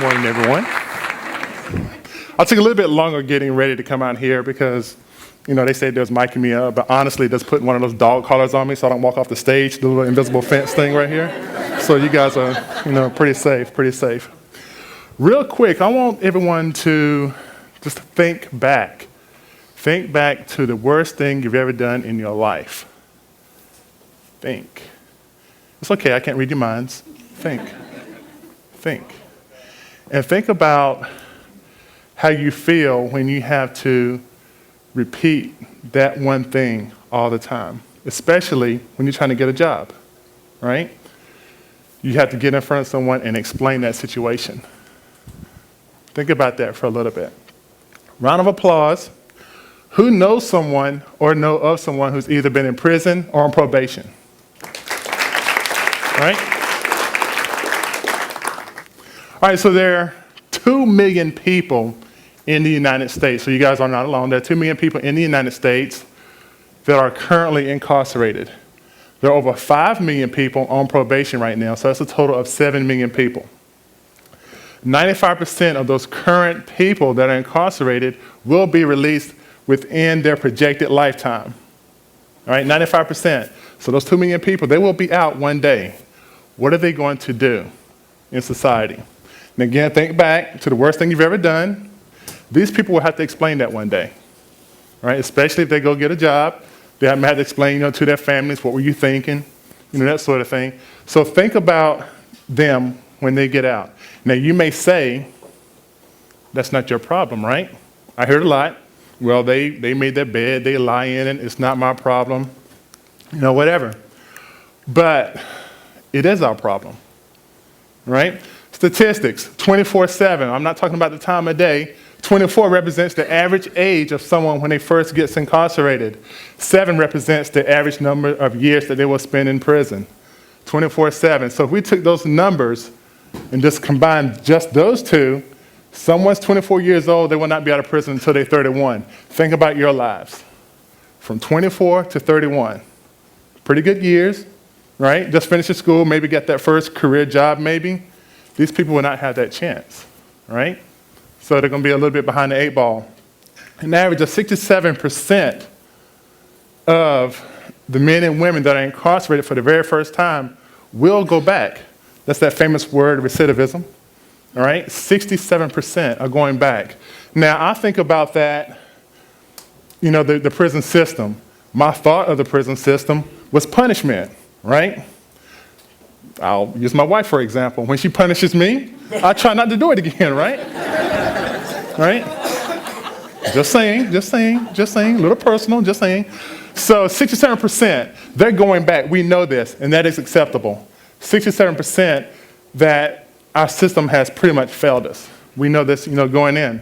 morning, everyone. I took a little bit longer getting ready to come out here because, they say there's miking me up, but honestly, just putting one of those dog collars on me so I don't walk off the stage, the little invisible fence thing right here. So you guys are, pretty safe. Real quick, I want everyone to just think back. Think back to the worst thing you've ever done in your life. Think. It's okay, I can't read your minds. Think. And think about how you feel when you have to repeat that one thing all the time, especially when you're trying to get a job, right? You have to get in front of someone and explain that situation. Think about that for a little bit. Round of applause. Who knows someone or know of someone who's either been in prison or on probation? Right? All right, so there are 2 million people in the United States. So you guys are not alone. There are 2 million people in the United States that are currently incarcerated. There are over 5 million people on probation right now, so that's a total of 7 million people. 95% of those current people that are incarcerated will be released within their projected lifetime. All right, 95%. So those 2 million people, they will be out one day. What are they going to do in society? And again, think back to the worst thing you've ever done. These people will have to explain that one day, right? Especially if they go get a job. They have to explain, to their families, what were you thinking? That sort of thing. So think about them when they get out. Now, you may say, that's not your problem, right? I heard a lot. Well, they made their bed, they lie in it, it's not my problem, whatever. But it is our problem, right? Statistics, 24/7. I'm not talking about the time of day. 24 represents the average age of someone when they first gets incarcerated. 7 represents the average number of years that they will spend in prison. 24/7. So if we took those numbers and just combined just those two, someone's 24 years old, they will not be out of prison until they're 31. Think about your lives. From 24 to 31. Pretty good years, right? Just finished school, maybe get that first career job, maybe. These people will not have that chance, right? So they're going to be a little bit behind the 8 ball. An average of 67% of the men and women that are incarcerated for the very first time will go back. That's that famous word, recidivism. All right? 67% are going back. Now, I think about that, the prison system. My thought of the prison system was punishment, right? I'll use my wife, for example. When she punishes me, I try not to do it again, right? Right? Just saying, a little personal, just saying. So 67%, they're going back. We know this, and that is acceptable. 67% that our system has pretty much failed us. We know this, going in.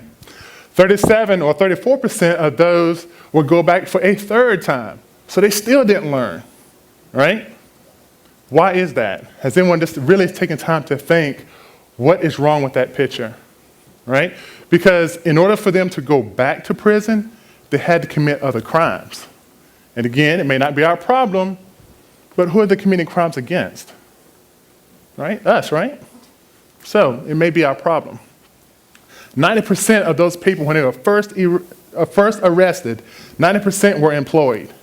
37 or 34% of those will go back for a third time. So they still didn't learn, right? Why is that? Has anyone just really taken time to think, what is wrong with that picture, right? Because in order for them to go back to prison, they had to commit other crimes. And again, it may not be our problem, but who are they committing crimes against? Right? Us, right? So it may be our problem. 90% of those people, when they were first arrested, 90% were employed.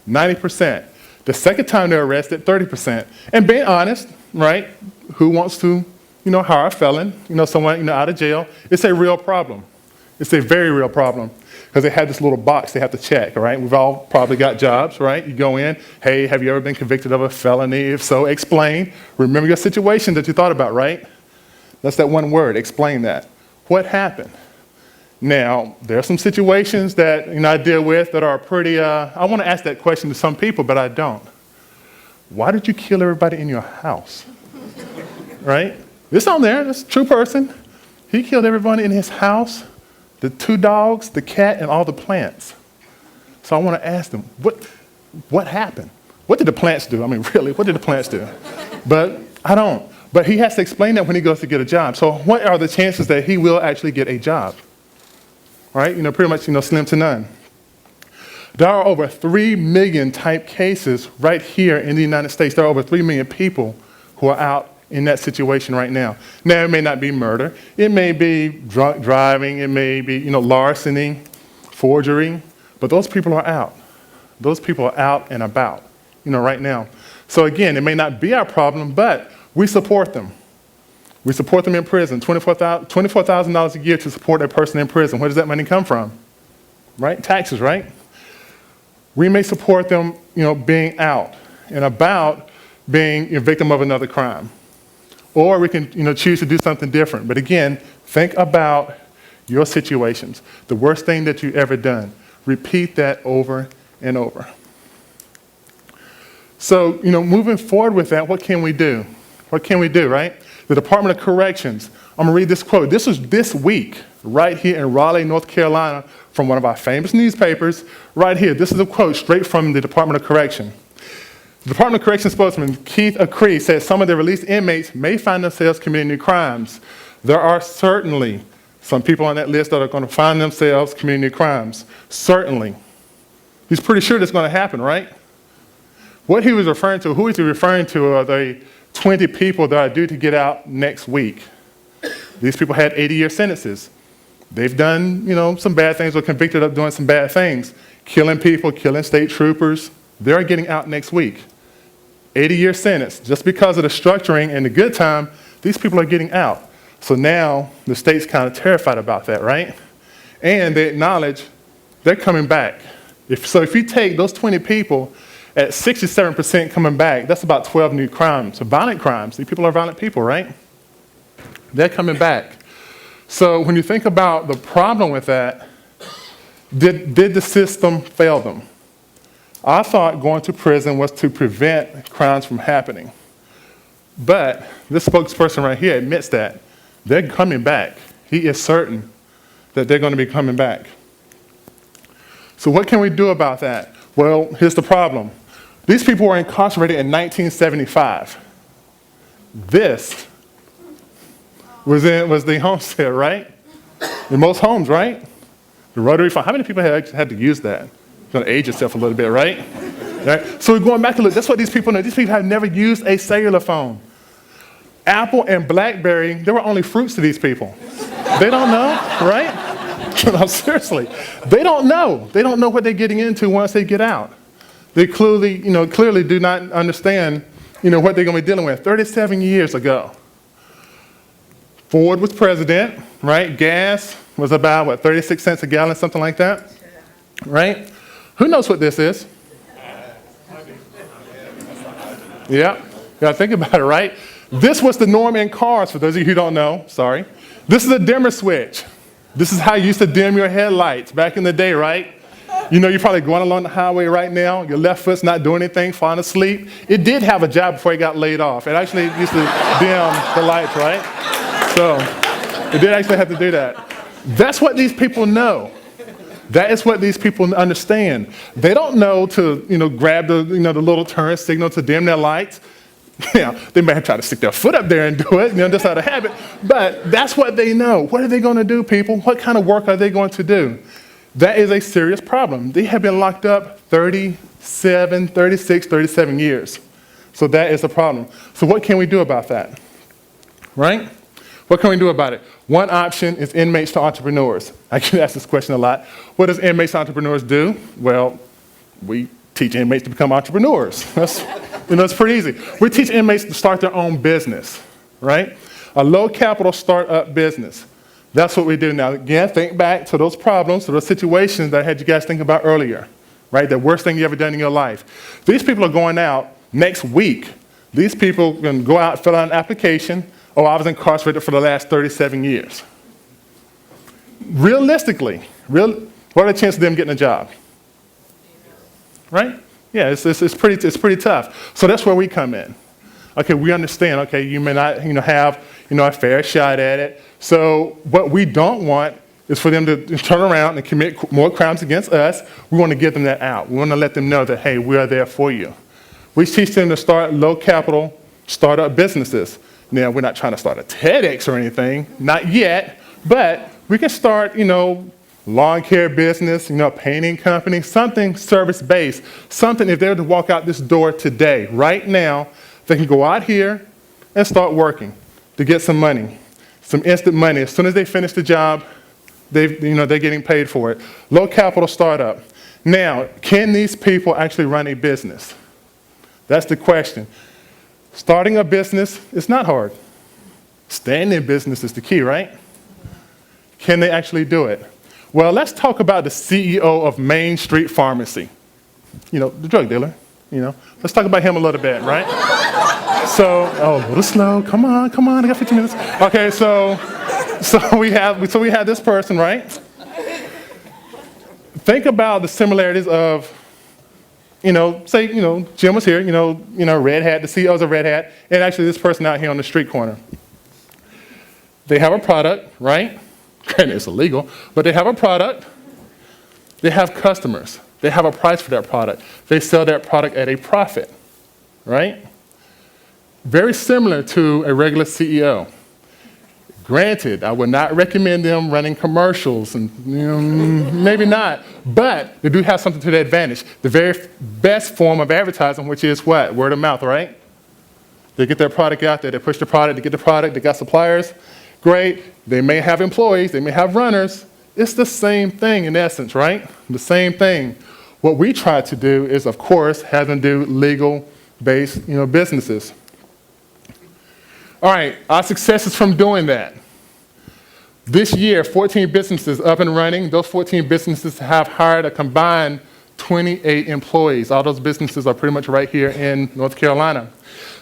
90%. The second time they're arrested, 30%. And being honest, right? Who wants to, hire a felon, someone, out of jail? It's a real problem. It's a very real problem. Because they have this little box they have to check, right? We've all probably got jobs, right? You go in, hey, have you ever been convicted of a felony? If so, explain. Remember your situation that you thought about, right? That's that one word, explain that. What happened? Now, there are some situations that I deal with that are pretty, I want to ask that question to some people, but I don't. Why did you kill everybody in your house? Right? It's on there, it's a true person. He killed everybody in his house, the 2 dogs, the cat, and all the plants. So I want to ask them, what happened? What did the plants do? I mean, really, what did the plants do? But I don't. But he has to explain that when he goes to get a job. So what are the chances that he will actually get a job? All right, pretty much, slim to none. There are over 3 million type cases right here in the United States. There are over 3 million people who are out in that situation right now. Now, it may not be murder. It may be drunk driving. It may be, larceny, forgery. But those people are out. Those people are out and about, right now. So again, it may not be our problem, but we support them. We support them in prison, $24,000 a year to support a person in prison. Where does that money come from? Right? Taxes, right? We may support them, being out and about, being a victim of another crime. Or we can, choose to do something different. But again, think about your situations. The worst thing that you've ever done. Repeat that over and over. So, moving forward with that, what can we do? What can we do, right? The Department of Corrections, I'm gonna read this quote. This was this week, right here in Raleigh, North Carolina, from one of our famous newspapers, right here. This is a quote straight from the Department of Correction. The Department of Correction spokesman, Keith Acree, said some of the released inmates may find themselves committing new crimes. There are certainly some people on that list that are gonna find themselves committing new crimes. Certainly. He's pretty sure that's gonna happen, right? What he was referring to, who is he referring to, are the 20 people that are due to get out next week. These people had 80-year sentences. They've done, some bad things or convicted of doing some bad things. Killing people, killing state troopers. They're getting out next week. 80-year sentence. Just because of the structuring and the good time, these people are getting out. So now the state's kind of terrified about that, right? And they acknowledge they're coming back. If you take those 20 people at 67% coming back, that's about 12 new crimes, violent crimes. These people are violent people, right? They're coming back. So when you think about the problem with that, did the system fail them? I thought going to prison was to prevent crimes from happening. But this spokesperson right here admits that. They're coming back. He is certain that they're going to be coming back. So what can we do about that? Well, here's the problem. These people were incarcerated in 1975. This was the homestead, right? In most homes, right? The rotary phone. How many people had to use that? You're going to age yourself a little bit, right? Right? So we're going back a little. That's what these people know. These people have never used a cellular phone. Apple and BlackBerry, they were only fruits to these people. They don't know, right? No, seriously. They don't know. They don't know what they're getting into once they get out. They clearly do not understand, what they're going to be dealing with. 37 years ago, Ford was president, right? Gas was about, 36 cents a gallon, something like that, right? Who knows what this is? Yeah, you got to think about it, right? This was the norm in cars, for those of you who don't know, sorry. This is a dimmer switch. This is how you used to dim your headlights back in the day, right? You're probably going along the highway right now, your left foot's not doing anything, falling asleep. It did have a job before it got laid off. It actually used to dim the lights, right? So it did actually have to do that. That's what these people know. That is what these people understand. They don't know to, grab the little turn signal to dim their lights. They may have tried to stick their foot up there and do it, just out of habit. But that's what they know. What are they going to do, people? What kind of work are they going to do? That is a serious problem. They have been locked up 37, 36, 37 years. So that is a problem. So what can we do about that? Right? What can we do about it? One option is inmates to entrepreneurs. I get asked this question a lot. What does inmates to entrepreneurs do? Well, we teach inmates to become entrepreneurs. That's, it's pretty easy. We teach inmates to start their own business, right? A low capital startup business. That's what we do now. Again, think back to those problems, to those situations that I had you guys think about earlier, right? The worst thing you ever done in your life. These people are going out next week. These people are going to go out, fill out an application. Oh, I was incarcerated for the last 37 years. Realistically, what are the chances of them getting a job? Right? Yeah, it's pretty tough. So that's where we come in. Okay, we understand. Okay, you may not have a fair shot at it. So what we don't want is for them to turn around and commit more crimes against us. We want to give them that out. We want to let them know that, hey, we are there for you. We teach them to start low capital startup businesses. Now, we're not trying to start a TEDx or anything, not yet, but we can start, lawn care business, painting company, something service-based, something if they were to walk out this door today, right now, they can go out here, and start working to get some money, some instant money. As soon as they finish the job, they're getting paid for it. Low capital startup. Now, can these people actually run a business? That's the question. Starting a business is not hard. Staying in business is the key, right? Can they actually do it? Well, let's talk about the CEO of Main Street Pharmacy. The drug dealer, Let's talk about him a little bit, right? So, a little slow. Come on, I got 15 minutes. Okay, so we have this person, right? Think about the similarities of, say, Jim was here, Red Hat, the CEO's of Red Hat, and actually this person out here on the street corner. They have a product, right? Granted, it's illegal, but they have a product. They have customers. They have a price for that product. They sell that product at a profit, right? Very similar to a regular CEO. Granted, I would not recommend them running commercials, and maybe not, but they do have something to their advantage. The very best form of advertising, which is what? Word of mouth, right? They get their product out there, they push the product, they get the product, they got suppliers. Great. They may have employees, they may have runners. It's the same thing in essence, right? The same thing. What we try to do is, of course, have them do legal-based, businesses. All right, our successes from doing that. This year, 14 businesses up and running. Those 14 businesses have hired a combined 28 employees. All those businesses are pretty much right here in North Carolina.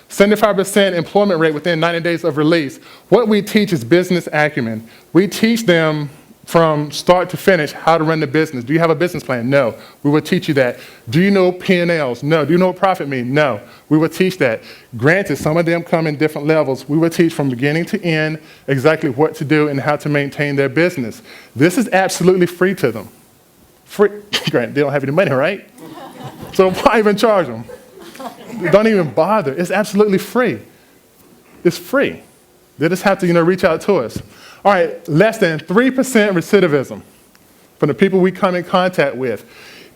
75% employment rate within 90 days of release. What we teach is business acumen. We teach them from start to finish how to run the business. Do you have a business plan? No. We will teach you that. Do you know P&Ls? No. Do you know what profit means? No. We will teach that. Granted, some of them come in different levels. We will teach from beginning to end exactly what to do and how to maintain their business. This is absolutely free to them. Free. Granted, they don't have any money, right? So why even charge them? Don't even bother. It's absolutely free. It's free. They just have to, reach out to us. All right, less than 3% recidivism from the people we come in contact with.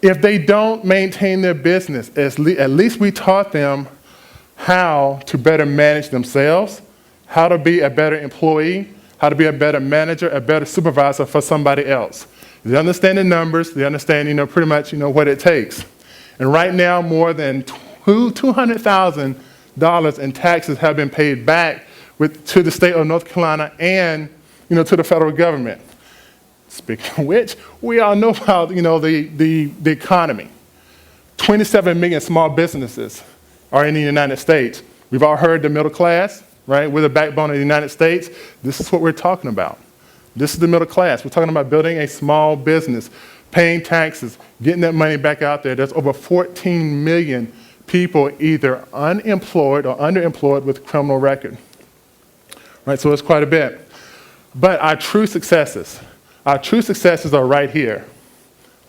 If they don't maintain their business, at least we taught them how to better manage themselves, how to be a better employee, how to be a better manager, a better supervisor for somebody else. They understand the numbers. They understand, pretty much, what it takes. And right now, more than $200,000 in taxes have been paid back to the state of North Carolina and, to the federal government. Speaking of which, we all know about, the economy. 27 million small businesses are in the United States. We've all heard the middle class, right? We're the backbone of the United States. This is what we're talking about. This is the middle class. We're talking about building a small business, paying taxes, getting that money back out there. There's over 14 million people either unemployed or underemployed with criminal record. Right, so it's quite a bit. But our true successes are right here.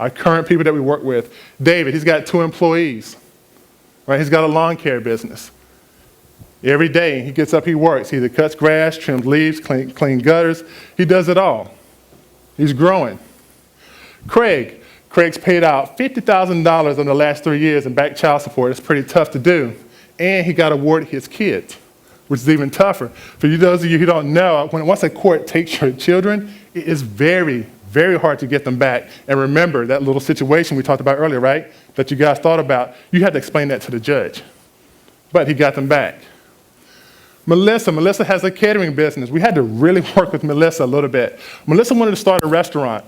Our current people that we work with. David, he's got 2 employees. Right, he's got a lawn care business. Every day he gets up, he works. He either cuts grass, trims leaves, clean gutters. He does it all. He's growing. Craig's paid out $50,000 in the last 3 years in back child support. It's pretty tough to do. And he got awarded his kids, which is even tougher. For those of you who don't know, once a court takes your children, it is very, very hard to get them back. And remember that little situation we talked about earlier, right? That you guys thought about. You had to explain that to the judge. But he got them back. Melissa has a catering business. We had to really work with Melissa a little bit. Melissa wanted to start a restaurant.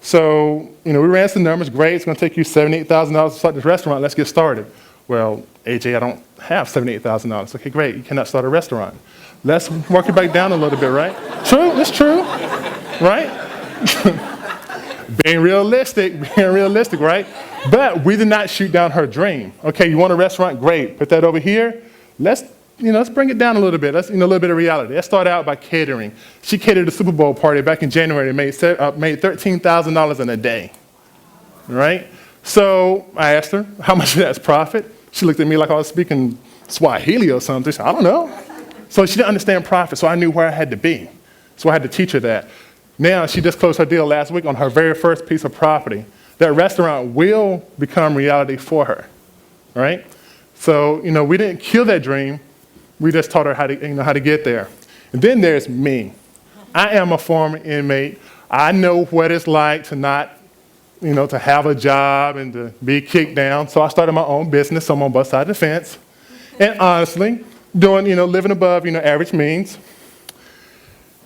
So, we ran some numbers. Great, it's going to take you $78,000 to start this restaurant. Let's get started. Well, AJ, I don't have $78,000. Okay, great. You cannot start a restaurant. Let's work it back down a little bit, right? True, it's true, right? Being realistic, right? But we did not shoot down her dream. Okay, you want a restaurant? Great. Put that over here. Let's bring it down a little bit. Let's, a little bit of reality. Let's start out by catering. She catered the Super Bowl party back in January and made $13,000 in a day, right? So I asked her, how much of that's profit? She looked at me like I was speaking Swahili or something. She said, I don't know. So she didn't understand profit, so I knew where I had to be. So I had to teach her that. Now, she just closed her deal last week on her very first piece of property. That restaurant will become reality for her, all right? So, we didn't kill that dream, We just taught her how to get there. And then there's me. I am a former inmate. I know what it's like to not, to have a job and to be kicked down. So I started my own business. So I'm on both sides of the fence. And honestly, living above, average means.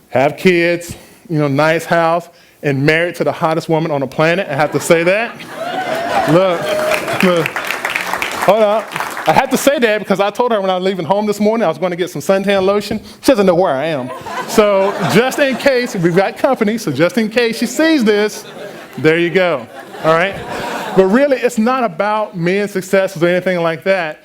Have kids, nice house, and married to the hottest woman on the planet. I have to say that. Look, hold up. I had to say that because I told her when I was leaving home this morning I was going to get some suntan lotion. She doesn't know where I am. So just in case, we've got company, so just in case she sees this, there you go. All right? But really, it's not about men's successes or anything like that.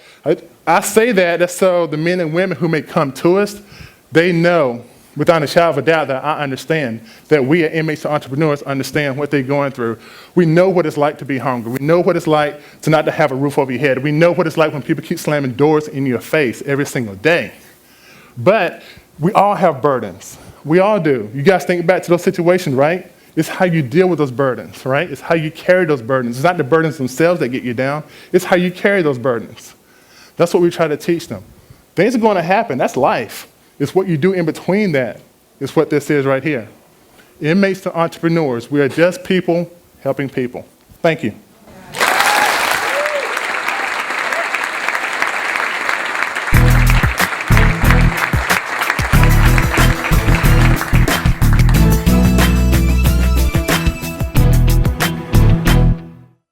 I say that so the men and women who may come to us, they know without a shadow of a doubt that I understand, that we as inmates and entrepreneurs understand what they're going through. We know what it's like to be hungry. We know what it's like to not to have a roof over your head. We know what it's like when people keep slamming doors in your face every single day. But we all have burdens. We all do. You guys think back to those situations, right? It's how you deal with those burdens, right? It's how you carry those burdens. It's not the burdens themselves that get you down. It's how you carry those burdens. That's what we try to teach them. Things are going to happen. That's life. It's what you do in between that. It's what this is right here. Inmates to entrepreneurs. We are just people helping people. Thank you.